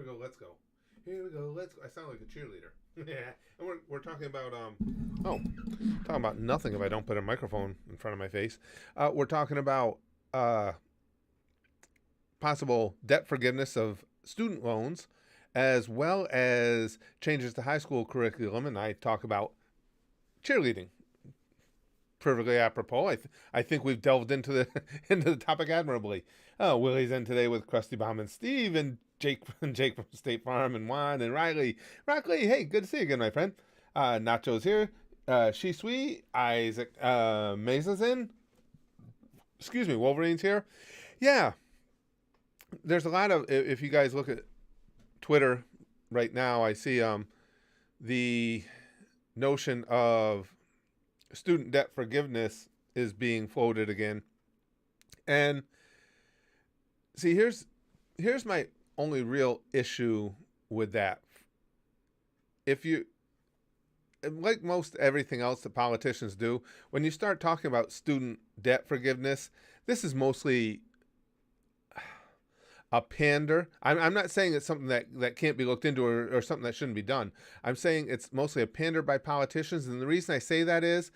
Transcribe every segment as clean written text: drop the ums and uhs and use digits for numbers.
we go, let's go. Here we go, let's go. I sound like a cheerleader. Yeah. And we're talking about talking about nothing if I don't put a microphone in front of my face. We're talking about possible debt forgiveness of student loans, as well as changes to high school curriculum, and I talk about cheerleading. Perfectly apropos. I think we've delved into the into the topic admirably. Willie's in today with Krusty Bomb and Steve, and Jake from State Farm, and Juan and Riley. Rockley, hey, good to see you again, my friend. Nacho's here. Shui, Isaac, Mesa's in. Excuse me, Wolverine's here. Yeah, there's a lot of, if you guys look at Twitter right now, I see the notion of student debt forgiveness is being floated again. And see, here's my only real issue with that. If you, like most everything else that politicians do, when you start talking about student debt forgiveness, this is mostly a pander. I'm not saying it's something that can't be looked into or something that shouldn't be done. I'm saying it's mostly a pander by politicians. And the reason I say that is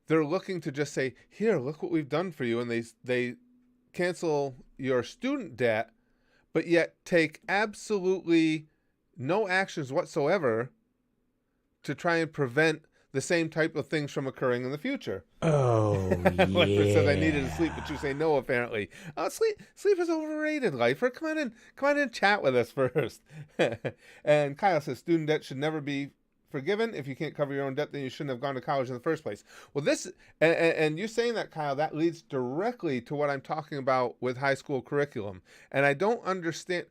they're looking to just say, here, look what we've done for you. And they cancel your student debt, but yet take absolutely no actions whatsoever to try and prevent the same type of things from occurring in the future. Oh, Lifer says I needed to yeah. sleep, but you say no, apparently. Sleep is overrated, Lifer. Come on and chat with us first. And Kyle says student debt should never be forgiven. If you can't cover your own debt, then you shouldn't have gone to college in the first place. Well, this, and you saying that, Kyle, that leads directly to what I'm talking about with high school curriculum. And I don't understand.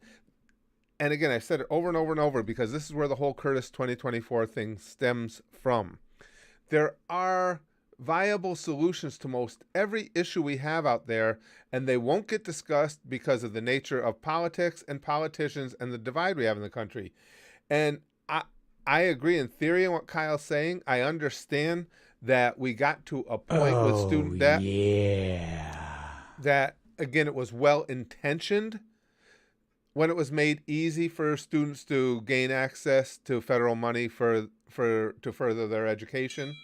And again, I've said it over and over and over because this is where the whole Curtis 2024 thing stems from. There are viable solutions to most every issue we have out there, and they won't get discussed because of the nature of politics and politicians and the divide we have in the country. And I agree in theory on what Kyle's saying. I understand that we got to a point with student debt that, again, it was well-intentioned when it was made easy for students to gain access to federal money to further their education.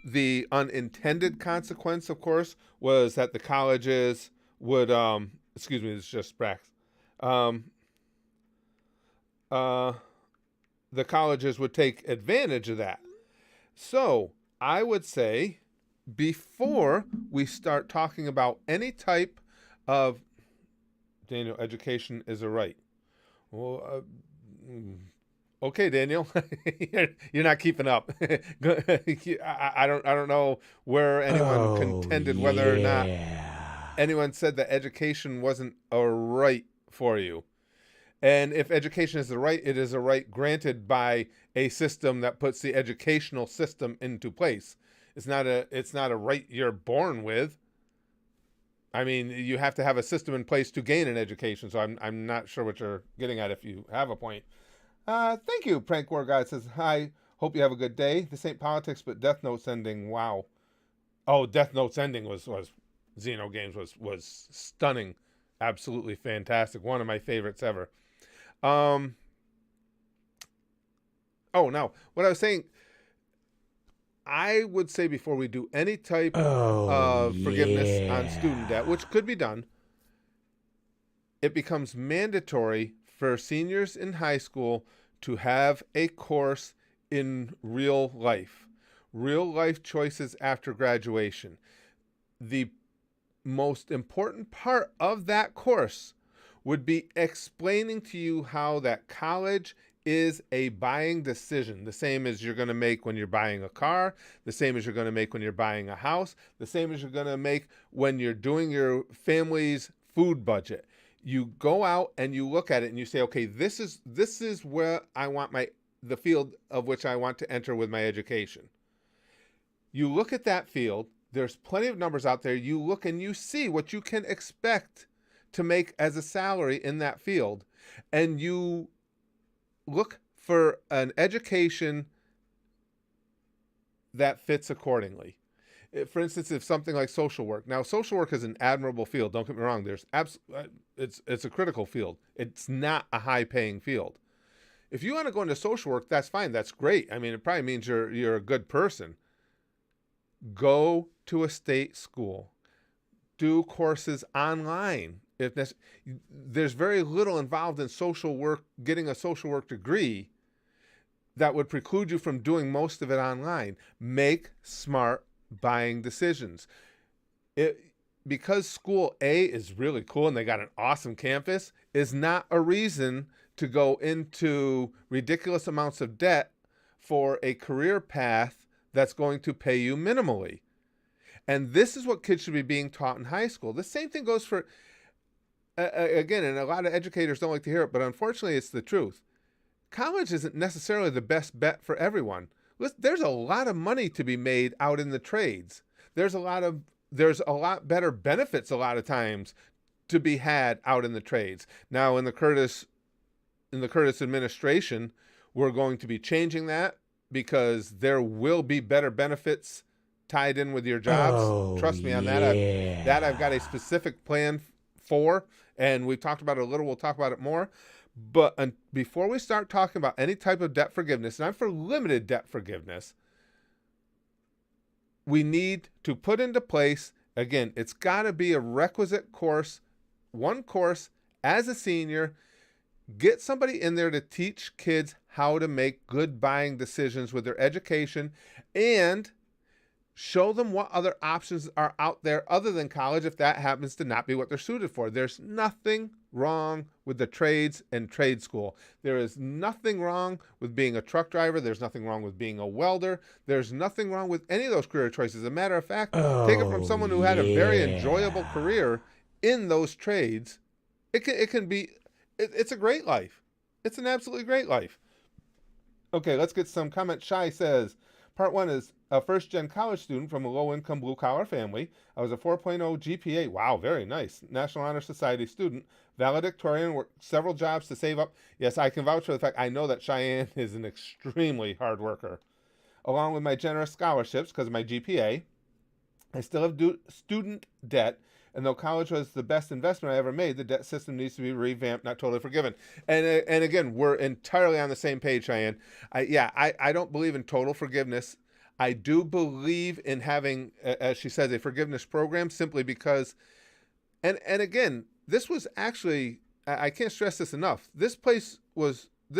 The unintended consequence, of course, was that the colleges would, excuse me, it's just Sprax. The colleges would take advantage of that. So I would say before we start talking about any type of, Daniel, education is a right. Well, okay, Daniel, you're not keeping up. I don't know where anyone contended whether or not anyone said that education wasn't a right for you. And if education is a right, it is a right granted by a system that puts the educational system into place. It's not a right you're born with. I mean, you have to have a system in place to gain an education. So I'm not sure what you're getting at if you have a point. Thank you, Prank War Guy says, hi, hope you have a good day. This ain't politics, but Death Note's ending, wow. Oh, Death Note's ending was Xeno Games was stunning. Absolutely fantastic. One of my favorites ever. Oh, now, what I was saying, I would say before we do any type of forgiveness on student debt, which could be done, it becomes mandatory for seniors in high school to have a course in real life choices after graduation. The most important part of that course would be explaining to you how that college is a buying decision, the same as you're going to make when you're buying a car, the same as you're going to make when you're buying a house, the same as you're going to make when you're doing your family's food budget. You go out and you look at it and you say, okay, this is where I want the field of which I want to enter with my education. You look at that field, there's plenty of numbers out there. You look and you see what you can expect to make as a salary in that field, and you look for an education that fits accordingly. For instance, if something like social work. Now, social work is an admirable field. Don't get me wrong. It's a critical field. It's not a high paying field. If you want to go into social work, that's fine. That's great. I mean, it probably means you're a good person. Go to a state school. Do courses online. There's very little involved in social work, getting a social work degree that would preclude you from doing most of it online. Make smart buying decisions. Because school A is really cool and they got an awesome campus, is not a reason to go into ridiculous amounts of debt for a career path that's going to pay you minimally. And this is what kids should be being taught in high school. The same thing goes for, again, and a lot of educators don't like to hear it, but unfortunately it's the truth. College isn't necessarily the best bet for everyone. There's a lot of money to be made out in the trades. There's a lot better benefits a lot of times to be had out in the trades. Now in the Curtis administration, we're going to be changing that because there will be better benefits tied in with your jobs. Trust me on that. I've got a specific plan for, and we've talked about it a little. We'll talk about it more. But before we start talking about any type of debt forgiveness, and I'm for limited debt forgiveness, we need to put into place, again, it's got to be a requisite course, one course as a senior. Get somebody in there to teach kids how to make good buying decisions with their education and show them what other options are out there other than college if that happens to not be what they're suited for. There's nothing wrong with the trades and trade school. There is nothing wrong with being a truck driver. There's nothing wrong with being a welder. There's nothing wrong with any of those career choices. As a matter of fact, take it from someone who had a very enjoyable career in those trades. It's a great life. It's an absolutely great life. Okay, let's get some comments. Shai says, part one is a first-gen college student from a low-income blue-collar family. I was a 4.0 GPA. Wow, very nice. National Honor Society student. Valedictorian, worked several jobs to save up. Yes, I can vouch for the fact I know that Cheyenne is an extremely hard worker. Along with my generous scholarships because of my GPA, I still have student debt. And though college was the best investment I ever made, the debt system needs to be revamped, not totally forgiven. And again, we're entirely on the same page, Cheyenne. I don't believe in total forgiveness. I do believe in having, as she says, a forgiveness program simply because, and again, this was actually, I can't stress this enough. This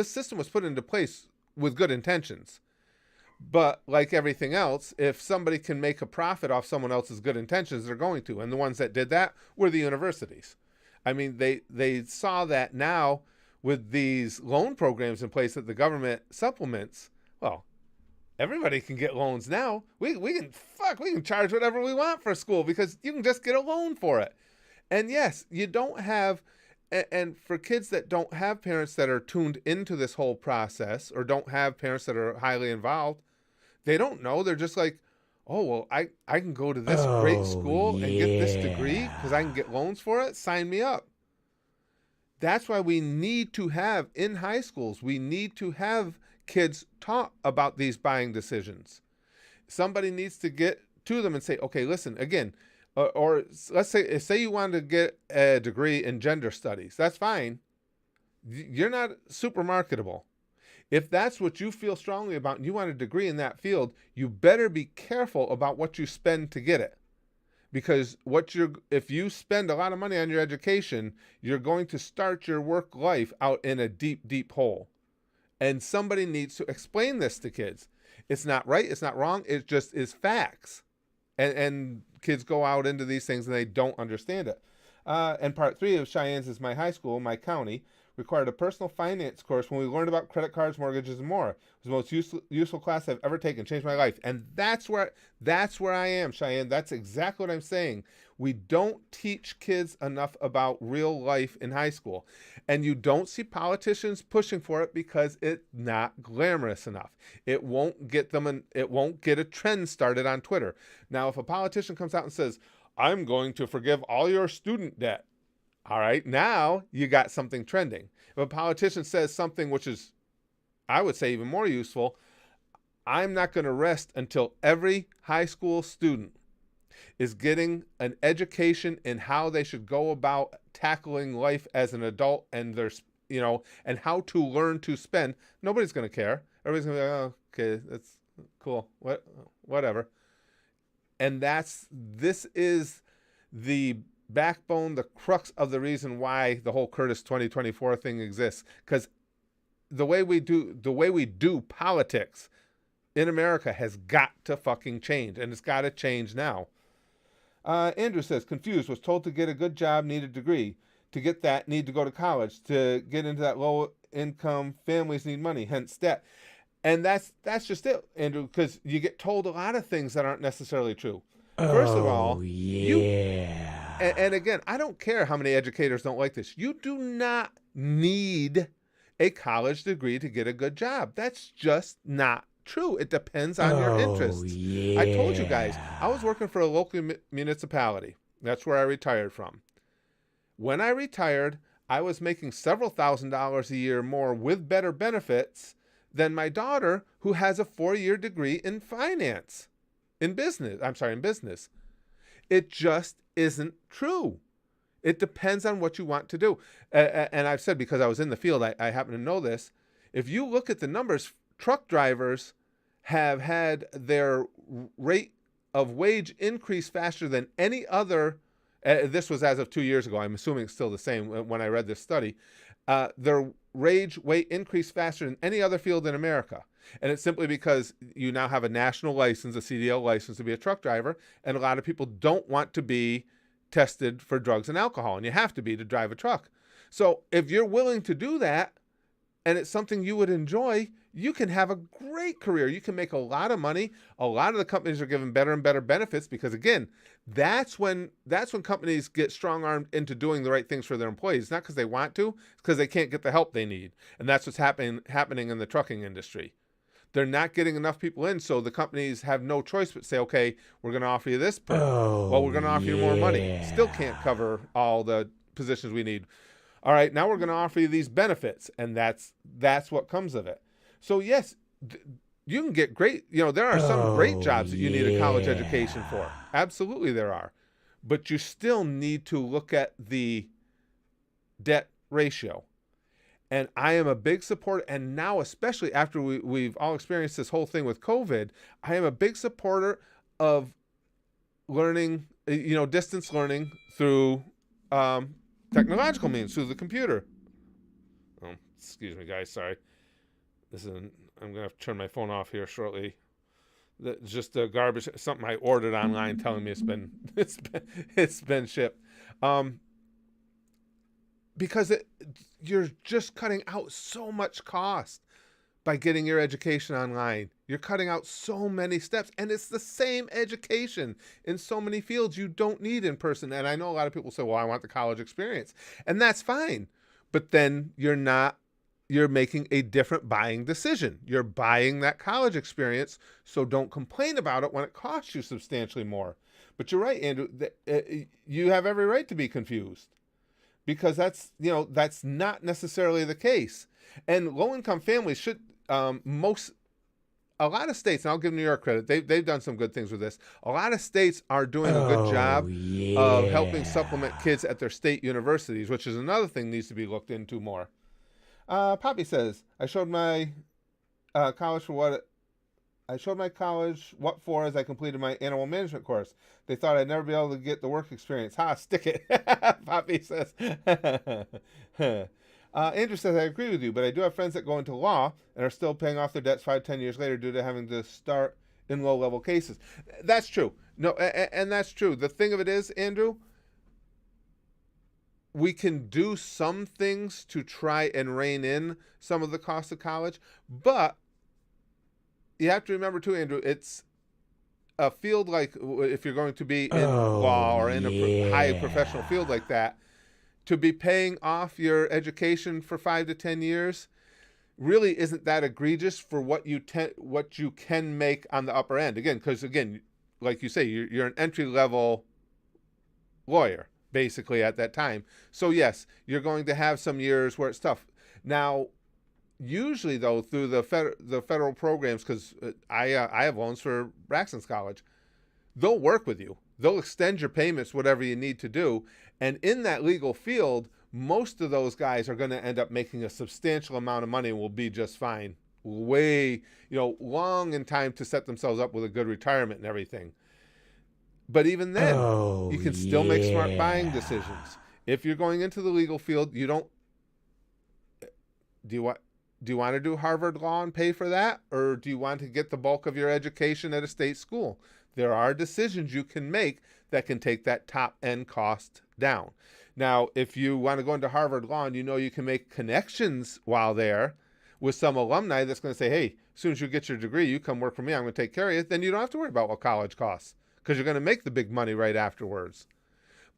system was put into place with good intentions. But like everything else, if somebody can make a profit off someone else's good intentions, they're going to. And the ones that did that were the universities. I mean, they saw that now with these loan programs in place that the government supplements. Well, everybody can get loans now. We can charge whatever we want for school because you can just get a loan for it. And yes, you don't have, and for kids that don't have parents that are tuned into this whole process or don't have parents that are highly involved, they don't know. They're just like, oh, well, I can go to this great school and get this degree because I can get loans for it. Sign me up. That's why we need to have, in high schools, we need to have kids taught about these buying decisions. Somebody needs to get to them and say, okay, listen, again, or let's say you wanted to get a degree in gender studies. That's fine. You're not super marketable. If that's what you feel strongly about and you want a degree in that field, you better be careful about what you spend to get it. Because if you spend a lot of money on your education, you're going to start your work life out in a deep, deep hole. And somebody needs to explain this to kids. It's not right, it's not wrong, it just is facts. And kids go out into these things and they don't understand it. And part three of Cheyenne's is my high school, my county, required a personal finance course when we learned about credit cards, mortgages, and more. It was the most useful class I've ever taken. Changed my life. And that's where I am, Cheyenne. That's exactly what I'm saying. We don't teach kids enough about real life in high school. And you don't see politicians pushing for it because it's not glamorous enough. It won't get a trend started on Twitter. Now, if a politician comes out and says, I'm going to forgive all your student debt, all right, now you got something trending. If a politician says something which is, I would say, even more useful, I'm not going to rest until every high school student is getting an education in how they should go about tackling life as an adult and and how to learn to spend. Nobody's going to care. Everybody's going to be like, oh, okay, that's cool. Whatever. And this is the backbone, the crux of the reason why the whole Curtis 2024 thing exists. Because the way we do politics in America has got to fucking change, and it's got to change now. Andrew says, confused, was told to get a good job, need a degree. To get that, need to go to college. To get into that low income, families need money, hence debt. And that's just it, Andrew, because you get told a lot of things that aren't necessarily true. First of all, and again, I don't care how many educators don't like this. You do not need a college degree to get a good job. That's just not true. It depends on your interests. I told you guys, I was working for a local municipality. That's where I retired from. When I retired, I was making several $1,000s a year more with better benefits than my daughter, who has a 4-year degree in finance, in business. It just isn't true. It depends on what you want to do. And I've said, because I was in the field, I happen to know this. If you look at the numbers, truck drivers have had their rate of wage increase faster than any other. This was as of 2 years ago. I'm assuming it's still the same when I read this study. Their wage rate increased faster than any other field in America. And it's simply because you now have a national license, a CDL license to be a truck driver, and a lot of people don't want to be tested for drugs and alcohol, and you have to be to drive a truck. So if you're willing to do that, and it's something you would enjoy, you can have a great career. You can make a lot of money. A lot of the companies are giving better and better benefits because, again, that's when companies get strong-armed into doing the right things for their employees. Not because they want to, it's because they can't get the help they need. And that's what's happening in the trucking industry. They're not getting enough people in, so the companies have no choice but say, okay, we're going to offer you this, well, we're going to offer you more money. Still can't cover all the positions we need. All right, now we're going to offer you these benefits, and that's what comes of it. So yes, you can get great, there are some great jobs that you need a college education for. Absolutely there are. But you still need to look at the debt ratio. And I am a big supporter, and now especially after we've all experienced this whole thing with COVID, I am a big supporter of learning, distance learning through technological means, through the computer. Oh, excuse me, guys, sorry. I'm going to have to turn my phone off here shortly. Just the garbage, something I ordered online telling me it's been shipped. Because you're just cutting out so much cost by getting your education online. You're cutting out so many steps, and it's the same education in so many fields you don't need in person. And I know a lot of people say, well, I want the college experience, and that's fine. But then you're making a different buying decision. You're buying that college experience, so don't complain about it when it costs you substantially more. But you're right, Andrew, you have every right to be confused. Because that's not necessarily the case. And low-income families should, a lot of states, and I'll give New York credit, they've done some good things with this. A lot of states are doing a good job of helping supplement kids at their state universities, which is another thing needs to be looked into more. Poppy says, I showed my college what for as I completed my animal management course. They thought I'd never be able to get the work experience. Ha, stick it. Poppy says. Andrew says, I agree with you, but I do have friends that go into law and are still paying off their debts 5-10 years later due to having to start in low-level cases. That's true. No, and that's true. The thing of it is, Andrew, we can do some things to try and rein in some of the cost of college, but you have to remember too, Andrew, it's a field like, if you're going to be in law or in a high professional field like that, to be paying off your education for 5 to 10 years really isn't that egregious for what you can make on the upper end. Because like you say, you're an entry-level lawyer, basically, at that time. So yes, you're going to have some years where it's tough. Now, usually, though, through the federal programs, because I have loans for Braxton's College, they'll work with you. They'll extend your payments, whatever you need to do. And in that legal field, most of those guys are going to end up making a substantial amount of money and will be just fine. Way, long in time to set themselves up with a good retirement and everything. But even then, you can still make smart buying decisions. If you're going into the legal field, do you want to do Harvard Law and pay for that? Or do you want to get the bulk of your education at a state school? There are decisions you can make that can take that top end cost down. Now, if you want to go into Harvard Law and you can make connections while there with some alumni that's going to say, hey, as soon as you get your degree, you come work for me, I'm going to take care of you, then you don't have to worry about what college costs because you're going to make the big money right afterwards.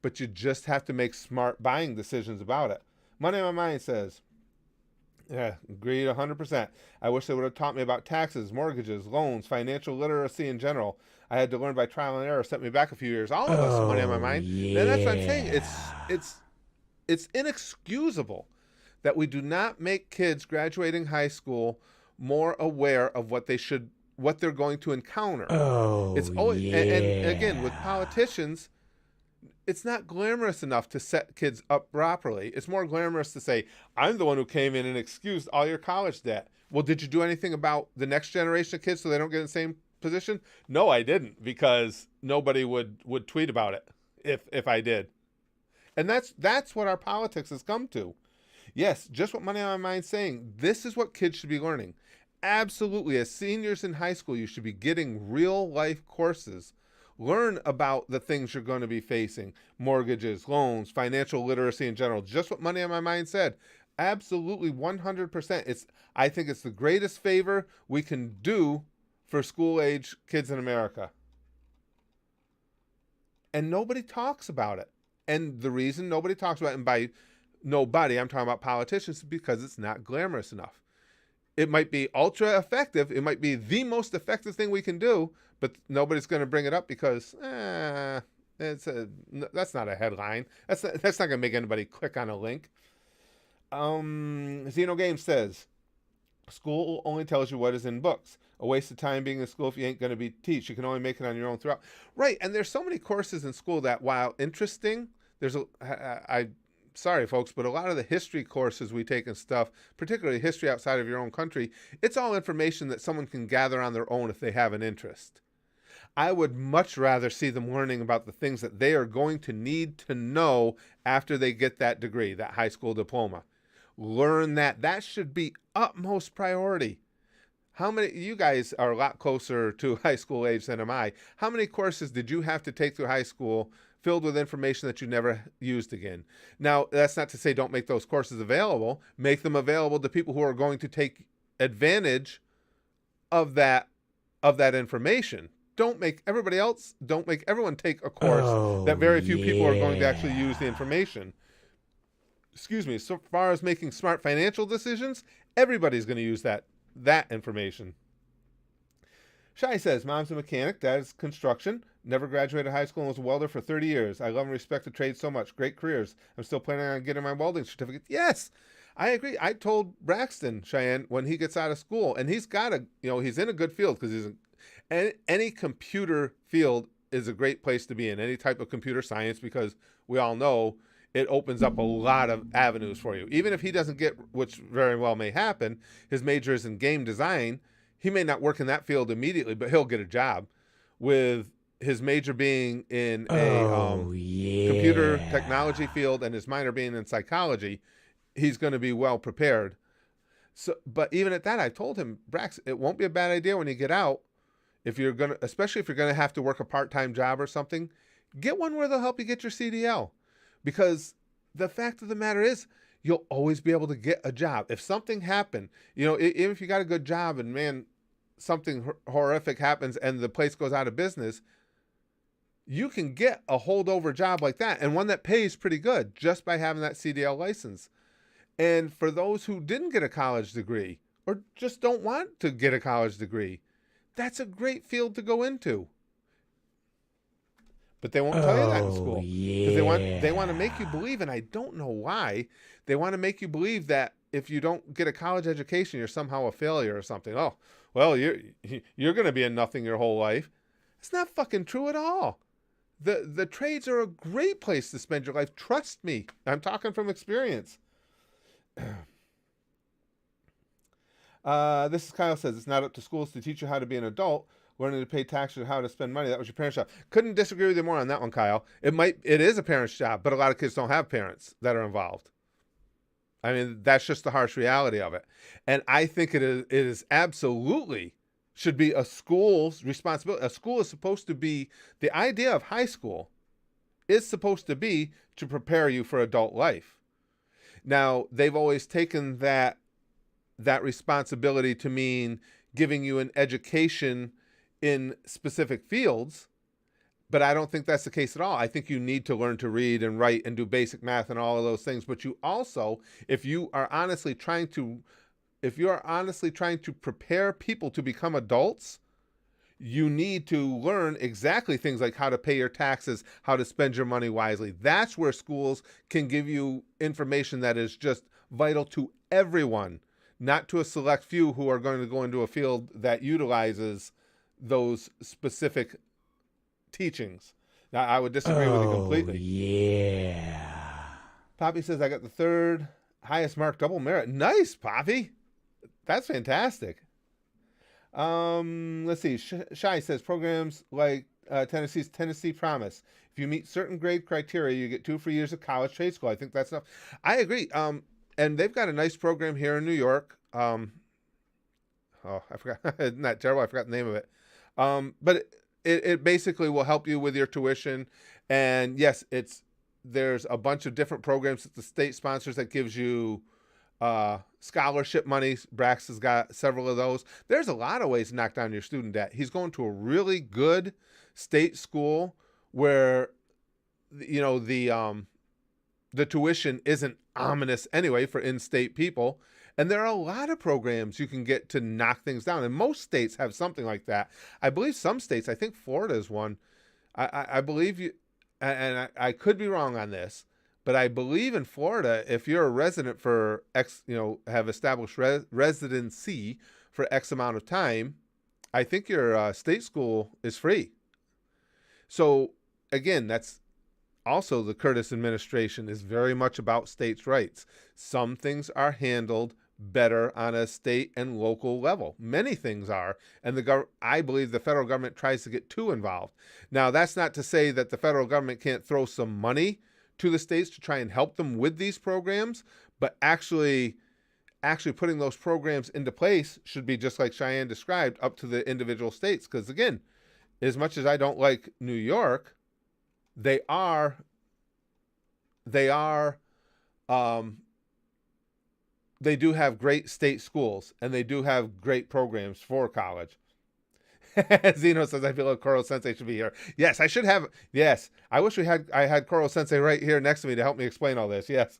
But you just have to make smart buying decisions about it. Money on My Mind says, yeah, agreed 100%. I wish they would have taught me about taxes, mortgages, loans, financial literacy in general. I had to learn by trial and error. Set me back a few years. All of us, Money on My Mind. Yeah. And that's what I'm saying. It's inexcusable that we do not make kids graduating high school more aware of what they're going to encounter. It's always, and again, with politicians, it's not glamorous enough to set kids up properly. It's more glamorous to say, I'm the one who came in and excused all your college debt. Well, did you do anything about the next generation of kids so they don't get in the same position? No, I didn't, because nobody would tweet about it if I did. And that's what our politics has come to. Yes, just what Money on My Mind's saying. This is what kids should be learning. Absolutely, as seniors in high school, you should be getting real life courses. Learn about the things you're going to be facing. Mortgages, loans, financial literacy in general. Just what Money on My Mind said. Absolutely 100%. I think it's the greatest favor we can do for school-age kids in America. And nobody talks about it. And the reason nobody talks about it, and by nobody, I'm talking about politicians, is because it's not glamorous enough. It might be ultra effective. It might be the most effective thing we can do, but nobody's going to bring it up because that's not a headline. That's not going to make anybody click on a link. Xeno Games says, school only tells you what is in books. A waste of time being in school if you ain't going to be teach. You can only make it on your own throughout. Right, and there's so many courses in school that, while interesting, sorry, folks, but a lot of the history courses we take and stuff, particularly history outside of your own country, it's all information that someone can gather on their own if they have an interest. I would much rather see them learning about the things that they are going to need to know after they get that degree, that high school diploma. Learn that. That should be utmost priority. You guys are a lot closer to high school age than am I. How many courses did you have to take through high school filled with information that you never used again? Now, that's not to say don't make those courses available. Make them available to people who are going to take advantage of that information. Don't make everyone take a course that very few people are going to actually use the information. Excuse me. So far as making smart financial decisions, everybody's going to use that information. Shai says, mom's a mechanic, dad's construction, never graduated high school and was a welder for 30 years. I love and respect the trade so much. Great careers. I'm still planning on getting my welding certificate. Yes, I agree. I told Braxton, Cheyenne, when he gets out of school, and he's in a good field, because any computer field is a great place to be in, any type of computer science, because we all know it opens up a lot of avenues for you. Even if he doesn't get, which very well may happen, his major is in game design, he may not work in that field immediately, but he'll get a job. With his major being in a computer technology field and his minor being in psychology, he's going to be well prepared. So, but even at that, I told him, Brax, it won't be a bad idea when you get out, especially if you're going to have to work a part-time job or something, get one where they'll help you get your CDL. Because the fact of the matter is, you'll always be able to get a job. If something happened, even if you got a good job and, man, something horrific happens and the place goes out of business, you can get a holdover job like that, and one that pays pretty good, just by having that CDL license. And for those who didn't get a college degree or just don't want to get a college degree, that's a great field to go into. But they won't tell you that in school, because they want to make you believe, and I don't know why, they want to make you believe that if you don't get a college education, you're somehow a failure or something. Oh, well, you're going to be a nothing your whole life. It's not fucking true at all. The trades are a great place to spend your life. Trust me. I'm talking from experience. This is Kyle says, it's not up to schools to teach you how to be an adult. Learning to pay taxes or how to spend money, that was your parents' job. Couldn't disagree with you more on that one, Kyle. It is a parent's job, but a lot of kids don't have parents that are involved. I mean, that's just the harsh reality of it. And I think it is absolutely should be a school's responsibility. A school is supposed to be, the idea of high school is supposed to be to prepare you for adult life. Now, they've always taken that responsibility to mean giving you an education in specific fields, but I don't think that's the case at all. I think you need to learn to read and write and do basic math and all of those things. But you also, if you are honestly trying to prepare people to become adults, you need to learn exactly things like how to pay your taxes, how to spend your money wisely. That's where schools can give you information that is just vital to everyone, not to a select few who are going to go into a field that utilizes those specific teachings. Now, I would disagree with you completely. Yeah. Poppy says, I got the third highest mark, double merit. Nice, Poppy. That's fantastic. Let's see. Shai says, programs like Tennessee's Tennessee Promise. If you meet certain grade criteria, you get 2 free years of college trade school. I think that's enough. I agree. And they've got a nice program here in New York. I forgot. Isn't that terrible? I forgot the name of it. But it basically will help you with your tuition. And yes, there's a bunch of different programs that the state sponsors that gives you scholarship money. Brax has got several of those. There's a lot of ways to knock down your student debt. He's going to a really good state school where, you know, the tuition isn't ominous anyway for in-state people. And there are a lot of programs you can get to knock things down. And most states have something like that. I believe some states, I think Florida is one. I believe you, and I could be wrong on this, but I believe in Florida, if you're a resident for X, have established residency for X amount of time, I think your state school is free. So again, that's also the Curtis administration is very much about states' rights. Some things are handled better on a state and local level. Many things are, and I believe the federal government tries to get too involved. Now, that's not to say that the federal government can't throw some money to the states to try and help them with these programs, but actually putting those programs into place should be, just like Cheyenne described, up to the individual states. Because again, as much as I don't like New York, they do have great state schools, and they do have great programs for college. Zeno says, I feel like Koro Sensei should be here. Yes, I should have. Yes, I wish I had Koro Sensei right here next to me to help me explain all this. Yes,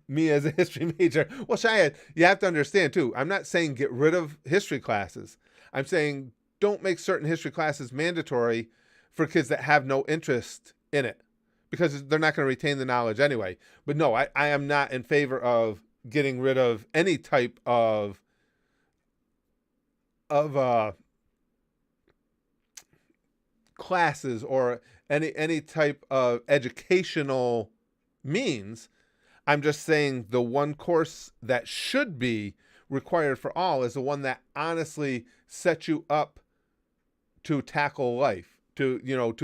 me as a history major. Well, Cheyenne, you have to understand too, I'm not saying get rid of history classes. I'm saying don't make certain history classes mandatory for kids that have no interest in it, because they're not going to retain the knowledge anyway. But no, I am not in favor of getting rid of any type of classes or any type of educational means. I'm just saying the one course that should be required for all is the one that honestly sets you up to tackle life, to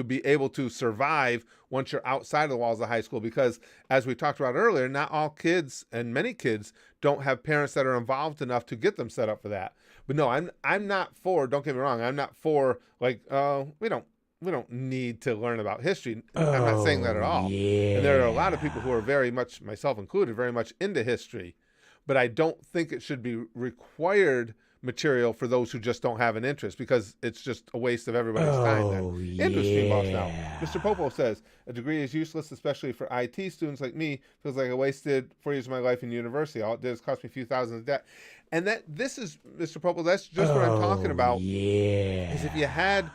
be able to survive once you're outside of the walls of high school. Because as we talked about earlier, not all kids, and many kids, don't have parents that are involved enough to get them set up for that. But no, I'm not for, don't get me wrong, I'm not for like, we don't need to learn about history. I'm not saying that at all. Yeah. And there are a lot of people who are very much, myself included, very much into history. But I don't think it should be required material for those who just don't have an interest, because it's just a waste of everybody's time then. Interesting, boss. Now, Mr. Popo says, a degree is useless, especially for IT students like me. Feels like I wasted 4 years of my life in university. All it did is cost me a few thousand of debt. And this is, Mr. Popo, that's just what I'm talking about. Yeah. Is if you had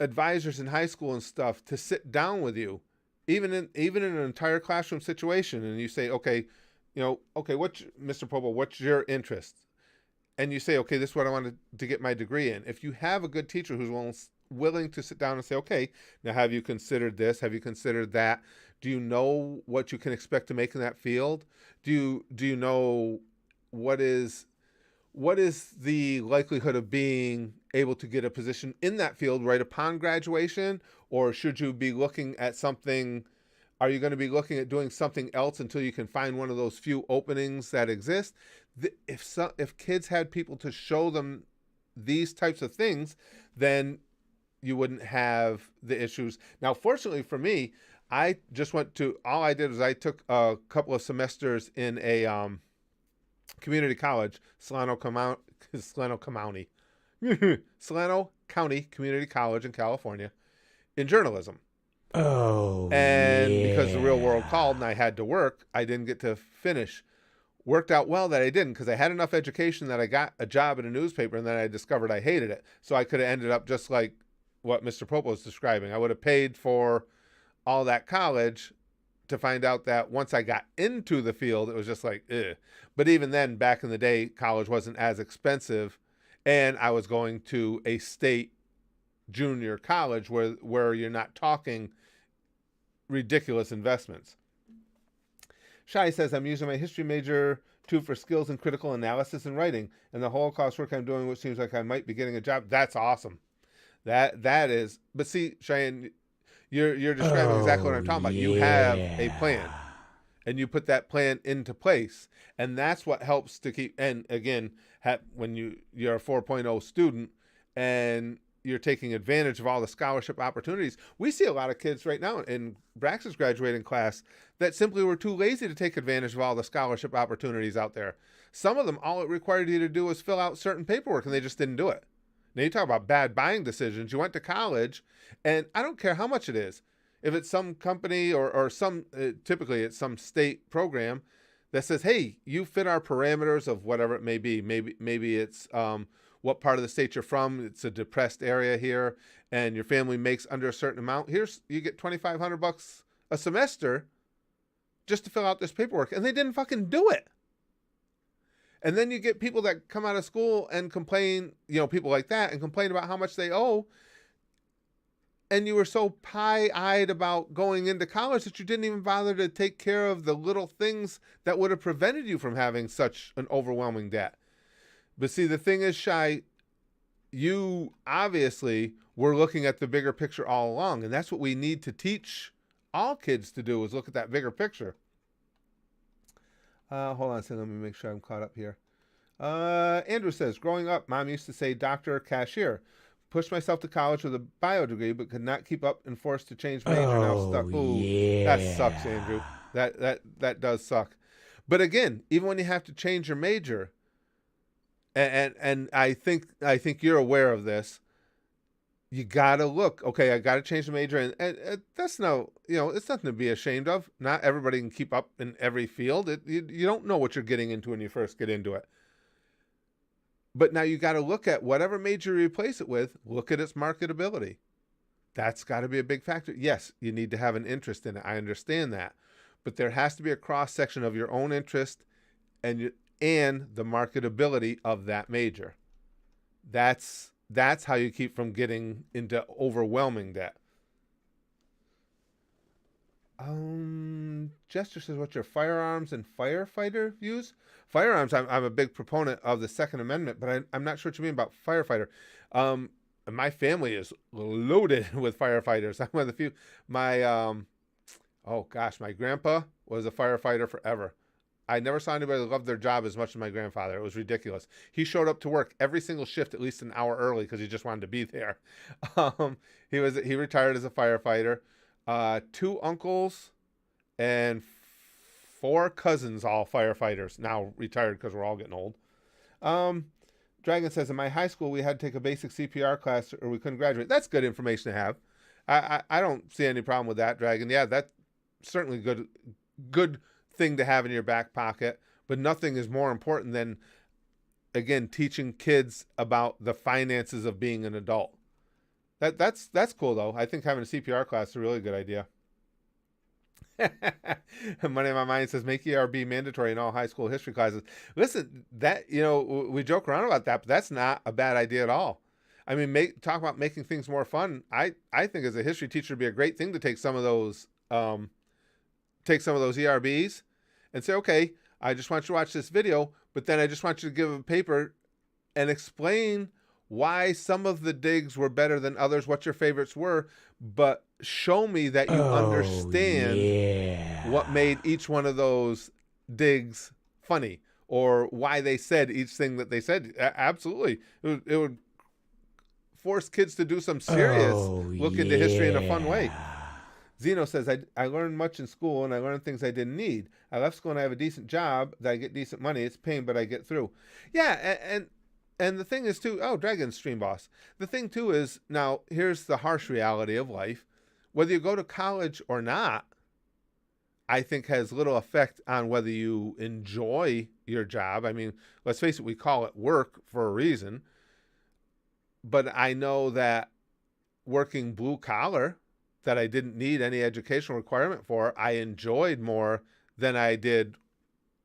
advisors in high school and stuff to sit down with you, even in an entire classroom situation, and you say, okay, Mr. Popo, what's your interest? And you say, okay, this is what I wanted to get my degree in. If you have a good teacher who's willing to sit down and say, okay, now have you considered this? Have you considered that? Do you know what you can expect to make in that field? Do you know what is the likelihood of being able to get a position in that field right upon graduation? Or should you be looking at something? Are you going to be looking at doing something else until you can find one of those few openings that exist? If kids had people to show them these types of things, then you wouldn't have the issues. Now, fortunately for me, all I did was I took a couple of semesters in a community college, Solano County Community College in California, in journalism. Oh, And because the real world yeah. called and I had to work, I didn't get to finish. Worked out well that I didn't, because I had enough education that I got a job at a newspaper, and then I discovered I hated it. So I could have ended up just like what Mr. Popo was describing. I would have paid for all that college to find out that once I got into the field, it was just like, ugh. But even then, back in the day, college wasn't as expensive, and I was going to a state junior college where you're not talking ridiculous investments. Shai says, I'm using my history major too for skills in critical analysis and writing, and the Holocaust work I'm doing, which seems like I might be getting a job. That's awesome. That is. But see, Cheyenne, you're describing exactly what Oh, I'm talking about. You have a plan, yeah. and you put that plan into place, and that's what helps to keep. And again, when you're a 4.0 student and you're taking advantage of all the scholarship opportunities. We see a lot of kids right now in Brax's graduating class that simply were too lazy to take advantage of all the scholarship opportunities out there. Some of them, all it required you to do was fill out certain paperwork, and they just didn't do it. Now, you talk about bad buying decisions. You went to college, and I don't care how much it is. If it's some company or some, typically it's some state program that says, hey, you fit our parameters of whatever it may be. Maybe it's what part of the state you're from. It's a depressed area here, and your family makes under a certain amount. You get $2,500 a semester just to fill out this paperwork, and they didn't fucking do it. And then you get people that come out of school and complain, people like that, and complain about how much they owe. And you were so pie-eyed about going into college that you didn't even bother to take care of the little things that would have prevented you from having such an overwhelming debt. But see, the thing is, Shai, you obviously were looking at the bigger picture all along. And that's what we need to teach all kids to do, is look at that bigger picture. Hold on a second. Let me make sure I'm caught up here. Andrew says, growing up, Mom used to say doctor, cashier. Pushed myself to college with a bio degree, but could not keep up and forced to change major. Now stuck. Ooh, yeah. that sucks, Andrew. That does suck. But again, even when you have to change your major, and I think you're aware of this, you gotta look. Okay, I gotta change the major, and that's it's nothing to be ashamed of. Not everybody can keep up in every field. You don't know what you're getting into when you first get into it. But now you got to look at whatever major you replace it with, look at its marketability. That's got to be a big factor. Yes, you need to have an interest in it. I understand that. But there has to be a cross-section of your own interest and the marketability of that major. That's how you keep from getting into overwhelming debt. Jester says, what's your firearms and firefighter views? Firearms, I'm a big proponent of the Second Amendment, but I'm not sure what you mean about firefighter. My family is loaded with firefighters. I'm one of the few. My grandpa was a firefighter forever. I never saw anybody that loved their job as much as my grandfather. It was ridiculous. He showed up to work every single shift at least an hour early because he just wanted to be there. He retired as a firefighter. 2 uncles and 4 cousins, all firefighters, now retired because we're all getting old. Dragon says, in my high school, we had to take a basic CPR class or we couldn't graduate. That's good information to have. I don't see any problem with that, Dragon. Yeah, that's certainly good thing to have in your back pocket, but nothing is more important than, again, teaching kids about the finances of being an adult. That's cool, though. I think having a CPR class is a really good idea. Money on My Mind says, make ERB mandatory in all high school history classes. Listen, that, we joke around about that, but that's not a bad idea at all. I mean, talk about making things more fun. I think as a history teacher, it'd be a great thing to take some of those ERBs and say, okay, I just want you to watch this video, but then I just want you to give a paper and explain why some of the digs were better than others, what your favorites were, but show me that you understand what made each one of those digs funny or why they said each thing that they said. Absolutely. It would force kids to do some serious look into history in a fun way. Zeno says, I learned much in school and I learned things I didn't need. I left school and I have a decent job that I get decent money. It's pain, but I get through. Yeah, and the thing is too, Dragon Stream Boss. The thing too is, now here's the harsh reality of life. Whether you go to college or not, I think has little effect on whether you enjoy your job. I mean, let's face it, we call it work for a reason. But I know that working blue collar, that I didn't need any educational requirement for, I enjoyed more than I did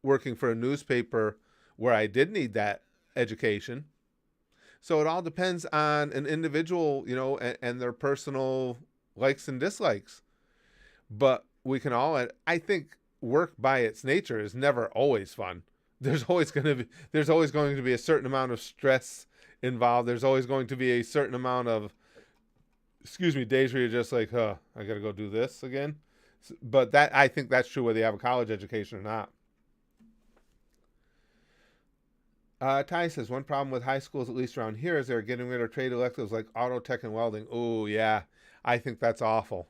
working for a newspaper where I did need that education. So it all depends on an individual, and their personal likes and dislikes. But we can all, I think work by its nature is never always fun. There's always going to be a certain amount of stress involved. There's always going to be a certain amount of, days where you're just like, I got to go do this again. But I think that's true whether you have a college education or not. Ty says, one problem with high schools, at least around here, is they're getting rid of trade electives like auto tech and welding. Oh, yeah. I think that's awful.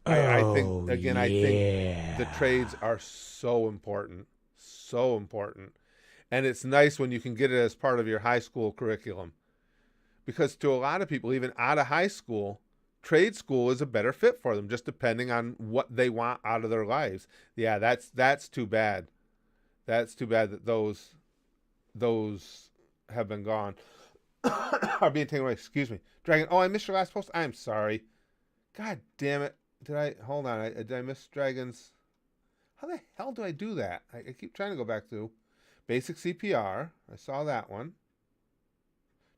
I think the trades are so important. So important. And it's nice when you can get it as part of your high school curriculum. Because to a lot of people, even out of high school, trade school is a better fit for them, just depending on what they want out of their lives. Yeah, that's too bad. That's too bad that those have been gone. Are being taken away. Excuse me. Dragon. Oh, I missed your last post. I'm sorry. God damn it. Hold on. Did I miss Dragon's? How the hell do I do that? I keep trying to go back to basic CPR. I saw that one.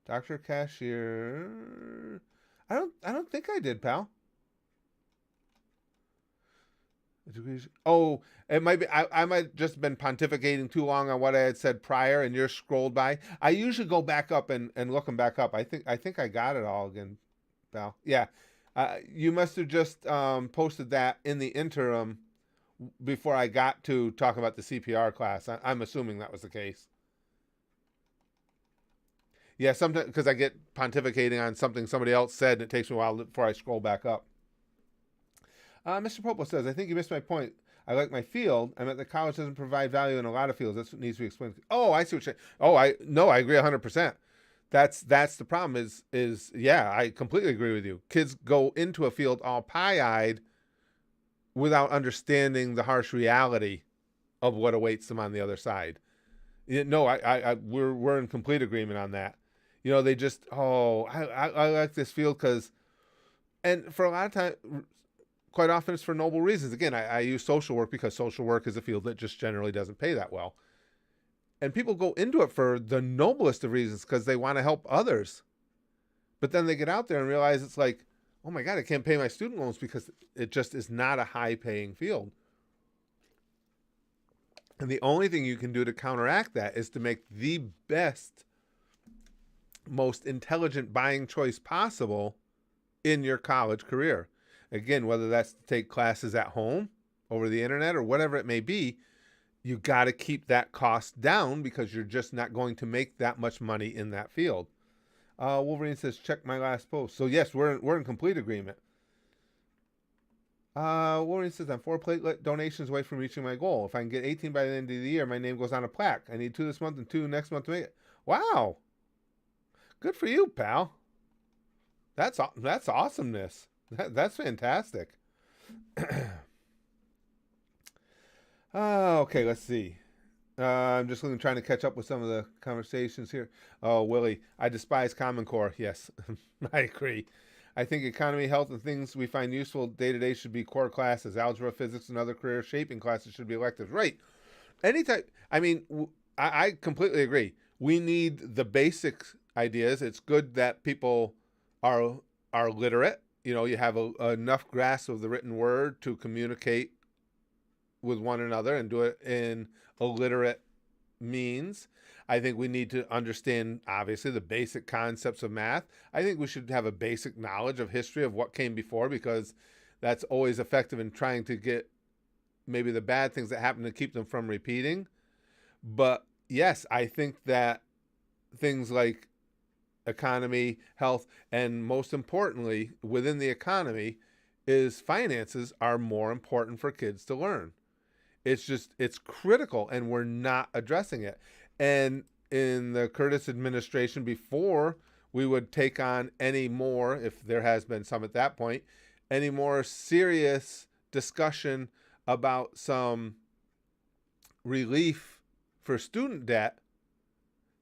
Dr. Cashier. I don't think I did, pal. Oh, it might be. I might just been pontificating too long on what I had said prior, and you're scrolled by. I usually go back up and look them back up. I think I got it all again, pal. Yeah, you must have just posted that in the interim before I got to talk about the CPR class. I'm assuming that was the case. Yeah, sometimes because I get pontificating on something somebody else said, and it takes me a while before I scroll back up. Mr. Popo says, I think you missed my point. I like my field. I meant the college doesn't provide value in a lot of fields. That's what needs to be explained. Oh, I see what you're saying. Oh, I agree 100%. That's the problem is yeah, I completely agree with you. Kids go into a field all pie-eyed without understanding the harsh reality of what awaits them on the other side. No, we're in complete agreement on that. They just, I like this field because, and for a lot of time, quite often it's for noble reasons. Again, I use social work because social work is a field that just generally doesn't pay that well. And people go into it for the noblest of reasons because they want to help others. But then they get out there and realize it's like, oh my God, I can't pay my student loans because it just is not a high-paying field. And the only thing you can do to counteract that is to make the best, most intelligent buying choice possible in your college career. Again, whether that's to take classes at home, over the internet, or whatever it may be, you got to keep that cost down because you're just not going to make that much money in that field. Wolverine says, check my last post. So yes, we're in complete agreement. Wolverine says, I'm 4 platelet donations away from reaching my goal. If I can get 18 by the end of the year, my name goes on a plaque. I need 2 this month and 2 next month to make it. Wow. Good for you, pal. That's awesomeness. That's fantastic. Okay, let's see. I'm just trying to catch up with some of the conversations here. Oh, Willie, I despise Common Core. Yes, I agree. I think economy, health, and things we find useful day-to-day should be core classes. Algebra, physics, and other career-shaping classes should be electives. Right. I completely agree. We need the basics. ideas. It's good that people are are literate. You have enough grasp of the written word to communicate with one another and do it in a literate means. I think we need to understand, obviously, the basic concepts of math. I think we should have a basic knowledge of history of what came before, because that's always effective in trying to get maybe the bad things that happen to keep them from repeating. But yes, I think that things like economy, health, and most importantly, within the economy, is finances are more important for kids to learn. It's critical, and we're not addressing it. And in the Curtis administration, before we would take on any more, if there has been some at that point, any more serious discussion about some relief for student debt,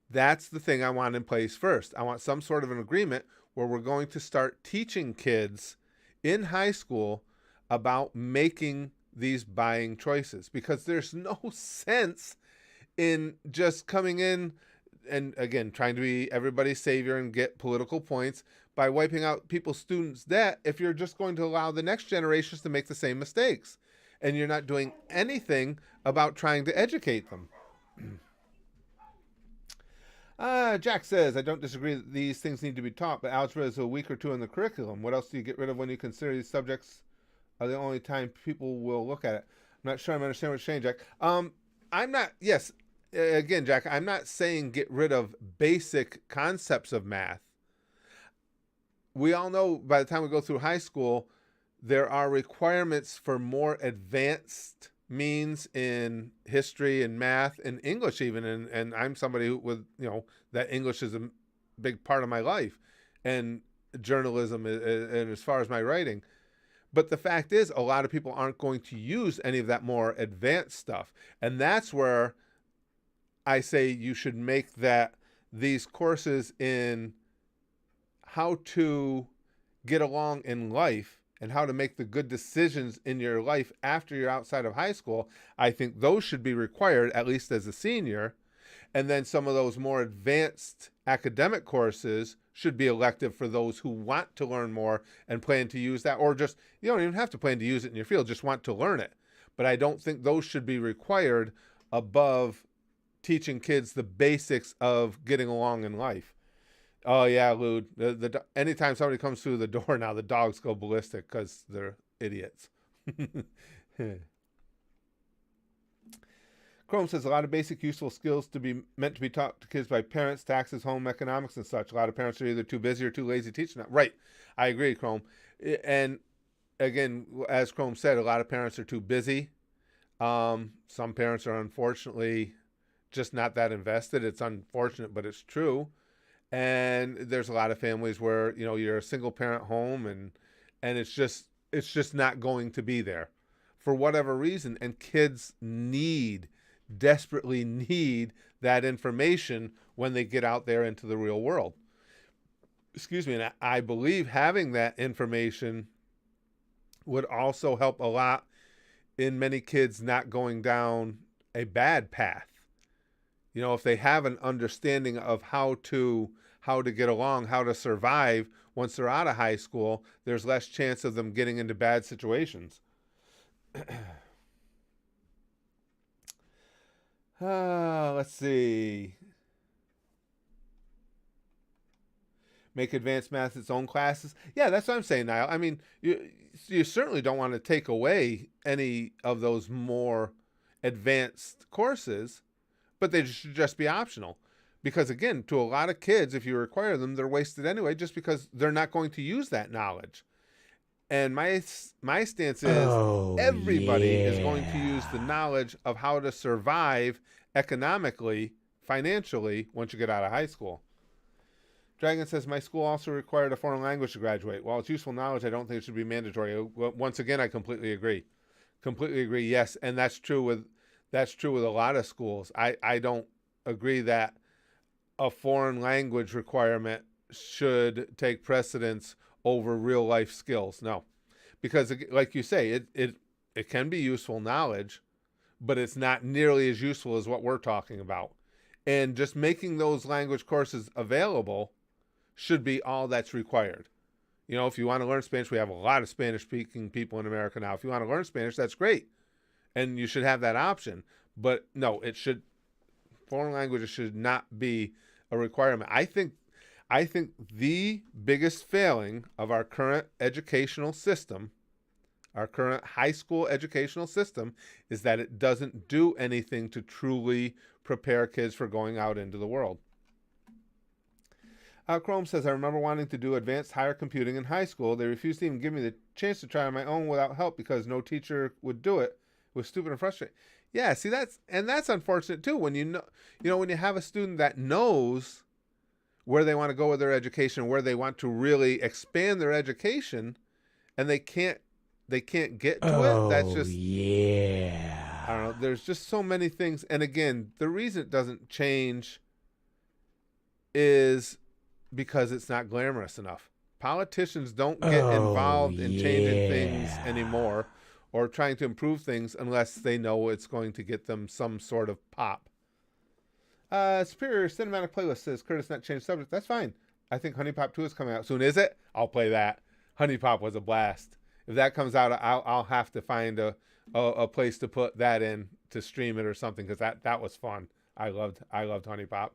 that's the thing I want in place first. I want some sort of an agreement where we're going to start teaching kids in high school about making these buying choices, because there's no sense in just coming in and, again, trying to be everybody's savior and get political points by wiping out people's students' debt if you're just going to allow the next generations to make the same mistakes and you're not doing anything about trying to educate them. Jack says, I don't disagree that these things need to be taught, but algebra is a week or two in the curriculum. What else do you get rid of when you consider these subjects are the only time people will look at it? I'm not sure I understand what you're saying, Jack. I'm not, yes, again, Jack, I'm not saying get rid of basic concepts of math. We all know by the time we go through high school, there are requirements for more advanced means in history and math and English even. And I'm somebody who, with, that English is a big part of my life, and journalism and as far as my writing. But the fact is, a lot of people aren't going to use any of that more advanced stuff. And that's where I say you should make that these courses in how to get along in life and how to make the good decisions in your life after you're outside of high school, I think those should be required, at least as a senior. And then some of those more advanced academic courses should be elective for those who want to learn more and plan to use that, or just, you don't even have to plan to use it in your field, just want to learn it. But I don't think those should be required above teaching kids the basics of getting along in life. Oh yeah, Lude. Anytime somebody comes through the door now, the dogs go ballistic because they're idiots. Chrome says a lot of basic useful skills meant to be taught to kids by parents, taxes, home economics, and such. A lot of parents are either too busy or too lazy teaching that. Right, I agree, Chrome. And again, as Chrome said, a lot of parents are too busy. Some parents are unfortunately just not that invested. It's unfortunate, but it's true. And there's a lot of families where, you're a single parent home and it's just not going to be there for whatever reason. And kids desperately need that information when they get out there into the real world. Excuse me. And I believe having that information would also help a lot in many kids not going down a bad path. If they have an understanding of how to get along, how to survive once they're out of high school, there's less chance of them getting into bad situations. Let's see. Make advanced math its own classes. Yeah, that's what I'm saying, Niall. I mean, you certainly don't want to take away any of those more advanced courses, but they should just be optional. Because again, to a lot of kids, if you require them, they're wasted anyway, just because they're not going to use that knowledge. And my stance is everybody is going to use the knowledge of how to survive economically, financially, once you get out of high school. Dragon says, my school also required a foreign language to graduate. While it's useful knowledge, I don't think it should be mandatory. Once again, I completely agree. Yes, and that's true with a lot of schools. I don't agree that a foreign language requirement should take precedence over real life skills. No, because like you say, it can be useful knowledge, but it's not nearly as useful as what we're talking about. And just making those language courses available should be all that's required. You know, if you want to learn Spanish, we have a lot of Spanish-speaking people in America now. If you want to learn Spanish, that's great. And you should have that option. But no, foreign languages should not be a requirement. I think the biggest failing of our current educational system, our current high school educational system, is that it doesn't do anything to truly prepare kids for going out into the world. Chrome says, I remember wanting to do advanced higher computing in high school. They refused to even give me the chance to try on my own without help because no teacher would do it. It was stupid and frustrating. Yeah, see, that's unfortunate too. When when you have a student that knows where they want to go with their education, where they want to really expand their education, and they can't get to it. That's just, I don't know. There's just so many things. And again, the reason it doesn't change is because it's not glamorous enough. Politicians don't get involved in changing things anymore or trying to improve things unless they know it's going to get them some sort of pop. Superior Cinematic Playlist says, Curtis, not change subject. That's fine. I think Honey Pop 2 is coming out soon. Is it? I'll play that. Honey Pop was a blast. If that comes out, I'll have to find a place to put that in to stream it or something, because that was fun. I loved Honey Pop.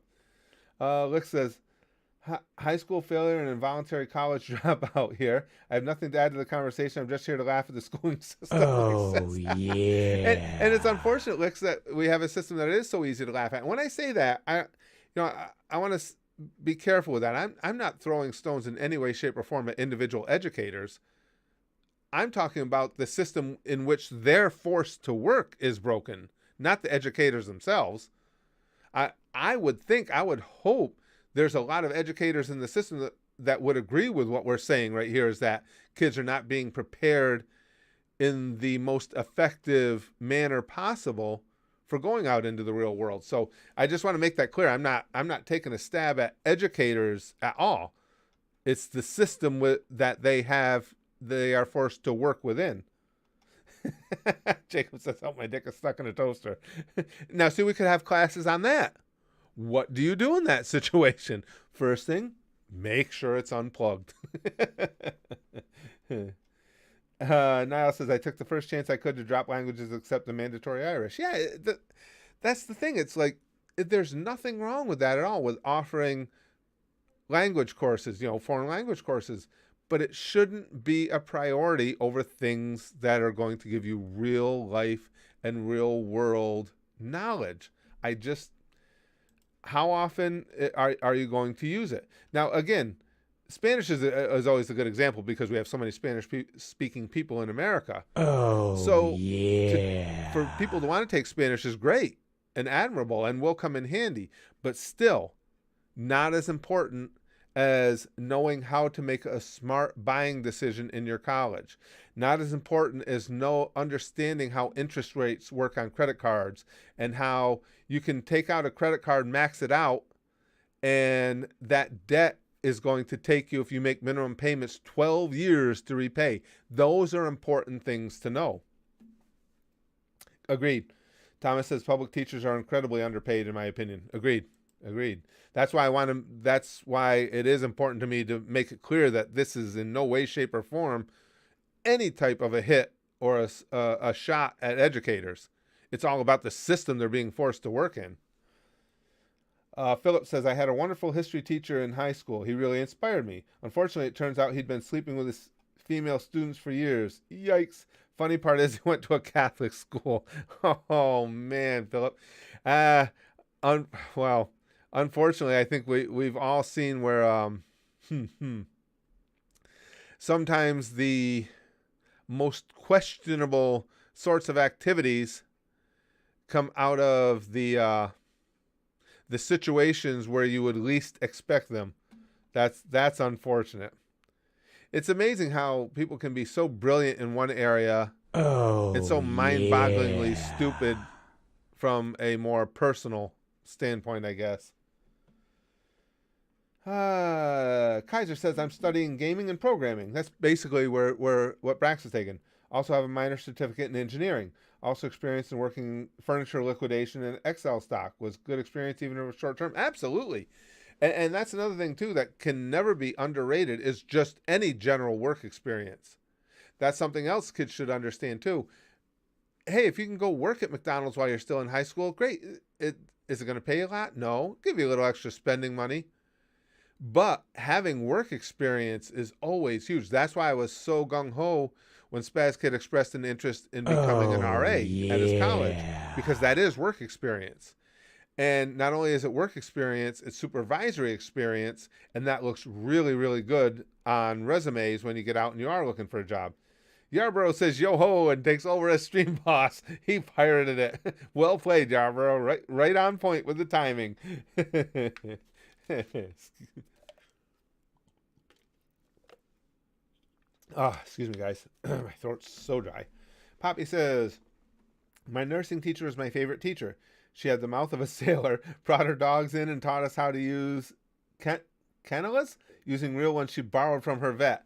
Lick says, high school failure and involuntary college dropout here. I have nothing to add to the conversation. I'm just here to laugh at the schooling system. And it's unfortunate, Lick, that we have a system that is so easy to laugh at. And when I say that, I want to be careful with that. I'm not throwing stones in any way, shape, or form at individual educators. I'm talking about the system in which they're forced to work is broken, not the educators themselves. I would hope there's a lot of educators in the system that would agree with what we're saying right here, is that kids are not being prepared in the most effective manner possible for going out into the real world. So I just want to make that clear. I'm not taking a stab at educators at all. It's the system that they are forced to work within. Jacob says, oh, my dick is stuck in a toaster. Now, see, we could have classes on that. What do you do in that situation? First thing, make sure it's unplugged. Niall says, I took the first chance I could to drop languages except the mandatory Irish. Yeah, that's the thing. It's like, there's nothing wrong with that at all, with offering language courses, foreign language courses. But it shouldn't be a priority over things that are going to give you real life and real world knowledge. How often are you going to use it? Now, again, Spanish is always a good example because we have so many Spanish-speaking people in America. For people to want to take Spanish is great and admirable and will come in handy, but still not as important as knowing how to make a smart buying decision in your college. Not as important as understanding how interest rates work on credit cards and how you can take out a credit card, max it out, and that debt is going to take you, if you make minimum payments, 12 years to repay. Those are important things to know. Agreed. Thomas says public teachers are incredibly underpaid, in my opinion. Agreed. That's why it is important to me to make it clear that this is in no way, shape, or form any type of a hit or a shot at educators. It's all about the system they're being forced to work in. Philip says, I had a wonderful history teacher in high school. He really inspired me. Unfortunately, it turns out he'd been sleeping with his female students for years. Yikes. Funny part is he went to a Catholic school. Oh, man, Philip. Unfortunately, I think we've all seen where sometimes the most questionable sorts of activities come out of the situations where you would least expect them. That's unfortunate. It's amazing how people can be so brilliant in one area and so mind-bogglingly stupid from a more personal standpoint, I guess. Kaiser says, I'm studying gaming and programming. That's basically what Brax is taking. Also have a minor certificate in engineering. Also experienced in working furniture liquidation and Excel stock. Was good experience even if it was short term. Absolutely. And that's another thing too that can never be underrated is just any general work experience. That's something else kids should understand too. Hey, if you can go work at McDonald's while you're still in high school, great. Is it going to pay you a lot? No. Give you a little extra spending money. But having work experience is always huge. That's why I was so gung ho when Spaz Kid expressed an interest in becoming an RA at his college, because that is work experience. And not only is it work experience, it's supervisory experience, and that looks really, really good on resumes when you get out and you are looking for a job. Yarborough says yo ho and takes over as stream boss. He pirated it. Well played, Yarborough. Right on point with the timing. Excuse me, guys. My throat's so dry. Poppy says, my nursing teacher was my favorite teacher. She had the mouth of a sailor, brought her dogs in, and taught us how to use cannulas using real ones she borrowed from her vet.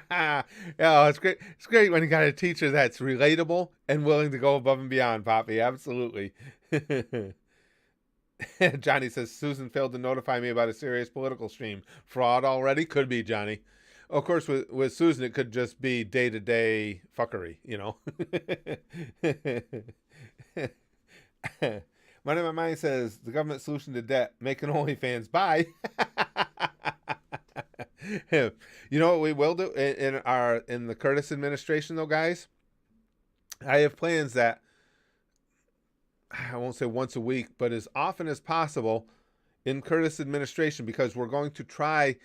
Yeah, it's great. It's great when you got a teacher that's relatable and willing to go above and beyond, Poppy. Absolutely. Johnny says, Susan failed to notify me about a serious political stream. Fraud already? Could be, Johnny. Of course, with Susan, it could just be day-to-day fuckery, you know. Money in My Mind says, the government solution to debt, make an OnlyFans. Bye. You know what we will do in the Curtis administration, though, guys? I have plans that, I won't say once a week, but as often as possible in Curtis administration, because we're going to try,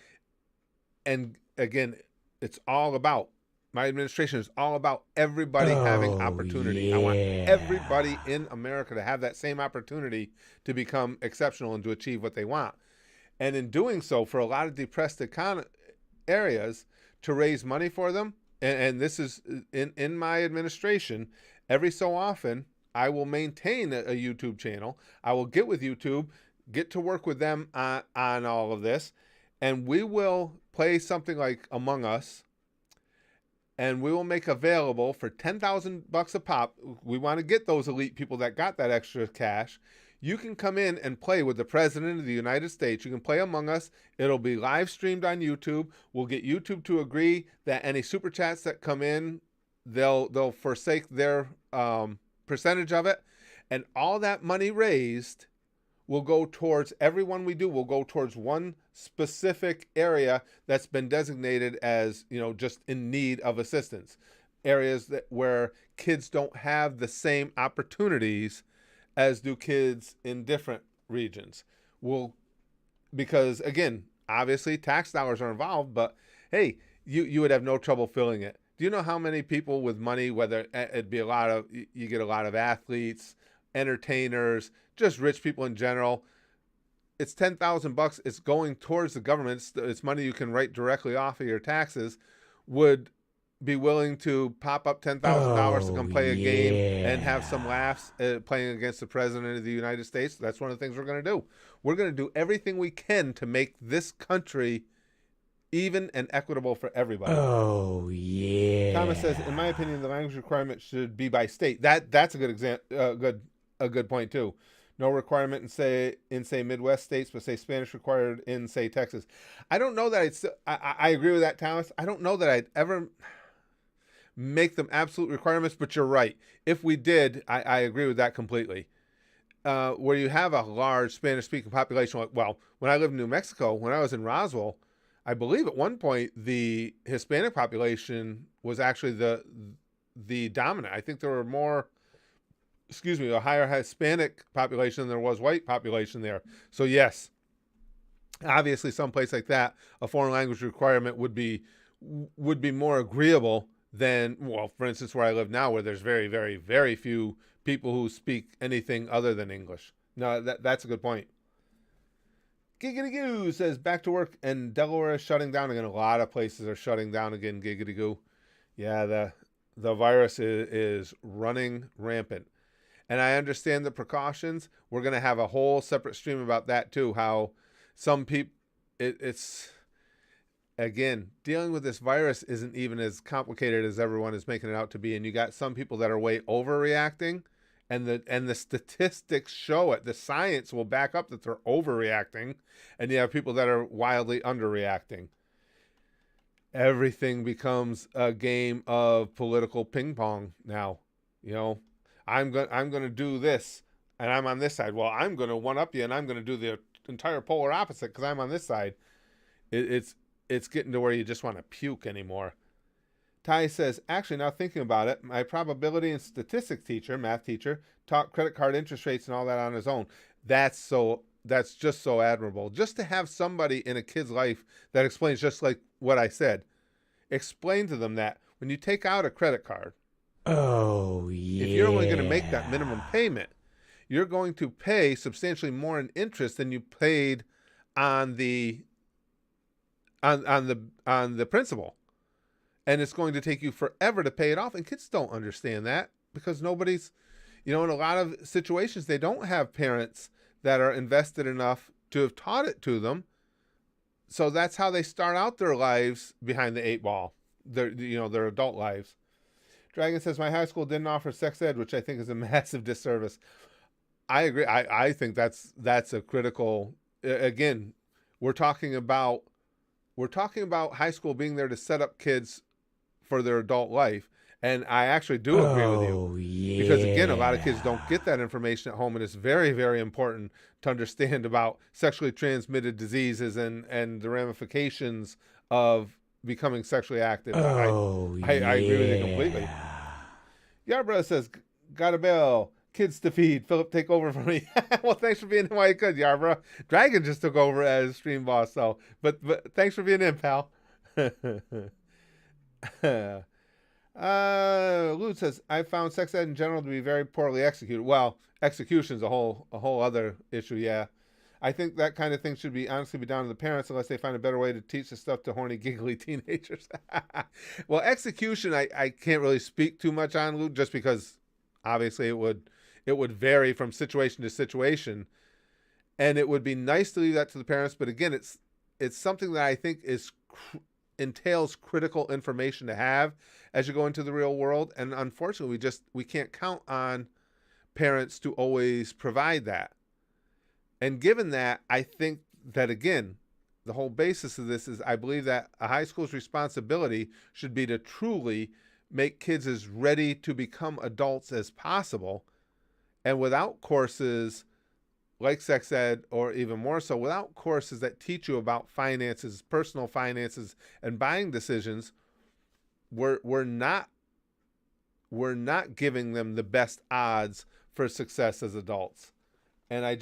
and again, it's all about, my administration is all about everybody having opportunity. I want everybody in America to have that same opportunity to become exceptional and to achieve what they want. And in doing so, for a lot of depressed areas, to raise money for them, and this is in my administration, every so often, I will maintain a YouTube channel. I will get with YouTube, get to work with them on all of this, and we will play something like Among Us, and we will make available for $10,000 a pop. We want to get those elite people that got that extra cash. You can come in and play with the President of the United States. You can play Among Us. It'll be live streamed on YouTube. We'll get YouTube to agree that any super chats that come in, they'll forsake their percentage of it, and all that money raised will go towards, everyone we do will go towards one specific area that's been designated as, you know, just in need of assistance. Areas where kids don't have the same opportunities as do kids in different regions. Because again, obviously tax dollars are involved, but hey, you would have no trouble filling it. Do you know how many people with money, whether it'd be you get a lot of athletes, entertainers, just rich people in general, it's $10,000. It's going towards the government. It's money you can write directly off of your taxes. Would be willing to pop up $10,000 to come play a game and have some laughs playing against the President of the United States. That's one of the things we're going to do. We're going to do everything we can to make this country even and equitable for everybody. Oh, yeah. Thomas says, in my opinion, the language requirement should be by state. That's a good a good point too. No requirement in say Midwest states, but say Spanish required in say Texas. I don't know that I agree with that, Thomas. I don't know that I'd ever make them absolute requirements, but you're right. If we did, I agree with that completely. Where you have a large Spanish-speaking population, well, when I lived in New Mexico, when I was in Roswell, I believe at one point the Hispanic population was actually the dominant. I think there were more, a higher Hispanic population than there was white population there. So yes, obviously someplace like that, a foreign language requirement would be more agreeable than, well, for instance, where I live now, where there's very, very, very few people who speak anything other than English. No, that's a good point. Giggity Goo says, back to work, and Delaware is shutting down again. A lot of places are shutting down again, Giggity Goo. Yeah, the virus is running rampant. And I understand the precautions. We're going to have a whole separate stream about that too, how some people, again, dealing with this virus isn't even as complicated as everyone is making it out to be. And you got some people that are way overreacting, and the statistics show it. The science will back up that they're overreacting, and you have people that are wildly underreacting. Everything becomes a game of political ping pong now. You know, I'm going to do this, and I'm on this side. Well, I'm going to one up you, and I'm going to do the entire polar opposite because I'm on this side. It's getting to where you just want to puke anymore. Ty says, actually, now thinking about it, my probability and statistics teacher, math teacher, taught credit card interest rates and all that on his own. That's just so admirable. Just to have somebody in a kid's life that explains, just like what I said, explain to them that when you take out a credit card, oh yeah, if you're only going to make that minimum payment, you're going to pay substantially more in interest than you paid on the principal. And it's going to take you forever to pay it off. And kids don't understand that because nobody's, in a lot of situations, they don't have parents that are invested enough to have taught it to them. So that's how they start out their lives behind the 8 ball, their adult lives. Dragon says, my high school didn't offer sex ed, which I think is a massive disservice. I agree. I think that's a critical, again, we're talking about high school being there to set up kids for their adult life. And I actually do agree with you. Yeah. Because again, a lot of kids don't get that information at home, and it's very, very important to understand about sexually transmitted diseases and the ramifications of becoming sexually active. I agree with you completely. Yarbrough says, got a bill. Kids to feed. Philip, take over for me. Well, thanks for being in while you could, Yarbrough. Dragon just took over as stream boss, so but thanks for being in, pal. Lou says, I found sex ed in general to be very poorly executed. Well, execution's a whole other issue, yeah. I think that kind of thing should honestly be down to the parents unless they find a better way to teach the stuff to horny, giggly teenagers. Well, execution, I can't really speak too much on, Lou, just because obviously it would vary from situation to situation. And it would be nice to leave that to the parents, but again, it's something that I think entails critical information to have as you go into the real world. And unfortunately, we can't count on parents to always provide that. And given that, I think that, again, the whole basis of this is I believe that a high school's responsibility should be to truly make kids as ready to become adults as possible. And without courses like sex ed, or even more so, without courses that teach you about finances, personal finances, and buying decisions, we're not giving them the best odds for success as adults. And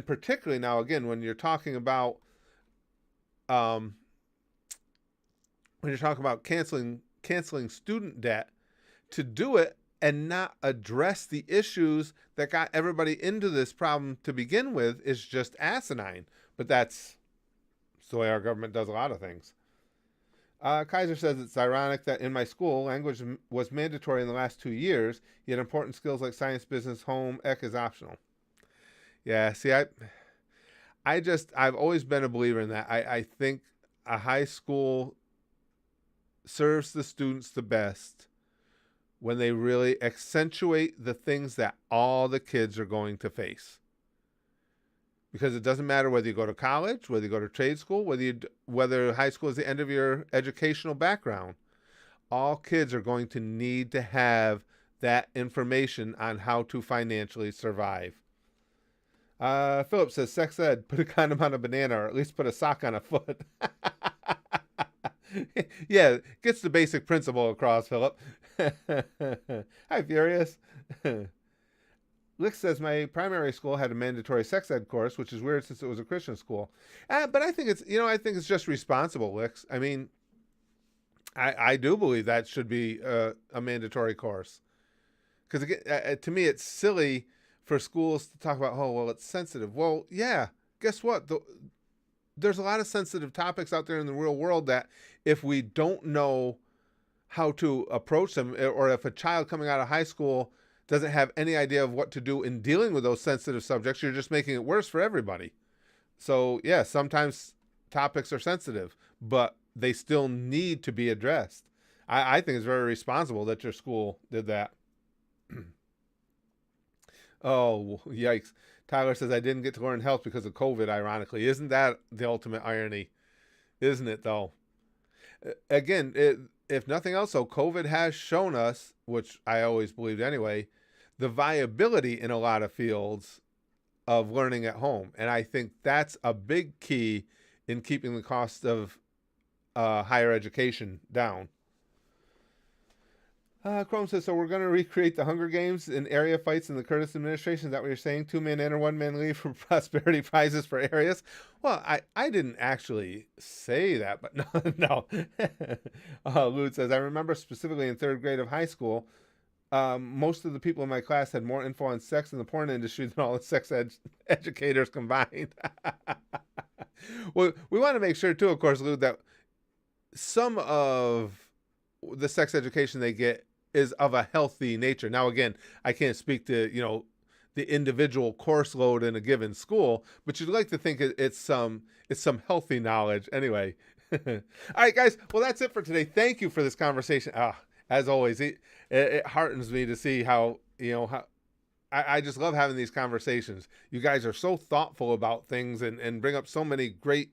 particularly now, again, when you're talking about canceling student debt, to do it and not address the issues that got everybody into this problem to begin with is just asinine. But that's the way our government does a lot of things. Kaiser says, it's ironic that in my school, language was mandatory in the last 2 years, yet important skills like science, business, home, ec is optional. Yeah, see, I've always been a believer in that. I think a high school serves the students the best when they really accentuate the things that all the kids are going to face. Because it doesn't matter whether you go to college, whether you go to trade school, whether high school is the end of your educational background. All kids are going to need to have that information on how to financially survive. Philip says, sex ed, put a condom on a banana, or at least put a sock on a foot. Yeah, gets the basic principle across, Philip. Hi, Furious. Lick says, my primary school had a mandatory sex ed course, which is weird since it was a Christian school. But I think it's just responsible, Licks. I mean, I do believe that should be a mandatory course. Because again, to me, it's silly for schools to talk about, oh, well, it's sensitive. Well, yeah, guess what? There's a lot of sensitive topics out there in the real world that if we don't know how to approach them, or if a child coming out of high school doesn't have any idea of what to do in dealing with those sensitive subjects, you're just making it worse for everybody. So, yeah, sometimes topics are sensitive, but they still need to be addressed. I think it's very responsible that your school did that. Oh, yikes. Tyler says, I didn't get to learn health because of COVID, ironically. Isn't that the ultimate irony? Isn't it, though? Again, if nothing else, though, COVID has shown us, which I always believed anyway, the viability in a lot of fields of learning at home. And I think that's a big key in keeping the cost of higher education down. Chrome says, so we're going to recreate the Hunger Games in area fights in the Curtis administration. Is that what you're saying? 2-man enter, 1-man leave for prosperity prizes for areas? Well, I didn't actually say that, but no. Lute says, I remember specifically in 3rd grade of high school, most of the people in my class had more info on sex in the porn industry than all the sex educators combined. Well, we want to make sure, too, of course, Lute, that some of the sex education they get is of a healthy nature. Now, again, I can't speak to, the individual course load in a given school, but you'd like to think it's some healthy knowledge anyway. All right, guys. Well, that's it for today. Thank you for this conversation. As always, it heartens me to see how I just love having these conversations. You guys are so thoughtful about things and bring up so many great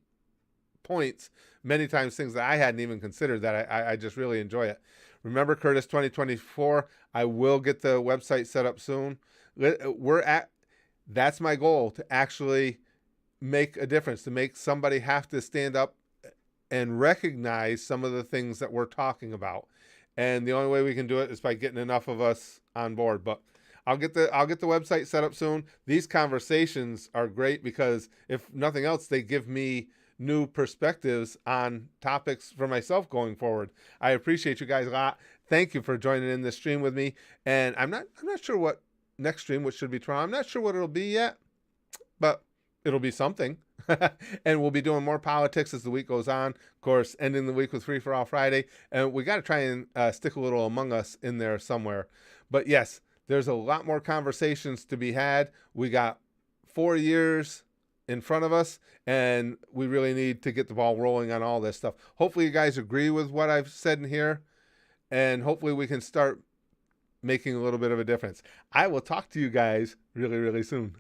points, many times things that I hadn't even considered, that I just really enjoy it. Remember, Curtis 2024, I will get the website set up soon. That's my goal, to actually make a difference, to make somebody have to stand up and recognize some of the things that we're talking about. And the only way we can do it is by getting enough of us on board. But I'll get the website set up soon. These conversations are great because, if nothing else, they give me new perspectives on topics for myself going forward. I appreciate you guys a lot. Thank you for joining in this stream with me. And I'm not sure what next stream, which should be tomorrow. I'm not sure what it'll be yet, but it'll be something. And we'll be doing more politics as the week goes on. Of course, ending the week with Free for All Friday. And we got to try and stick a little Among Us in there somewhere. But yes, there's a lot more conversations to be had. We got 4 years in front of us, and we really need to get the ball rolling on all this stuff. Hopefully you guys agree with what I've said in here, and hopefully we can start making a little bit of a difference. I will talk to you guys really, really soon.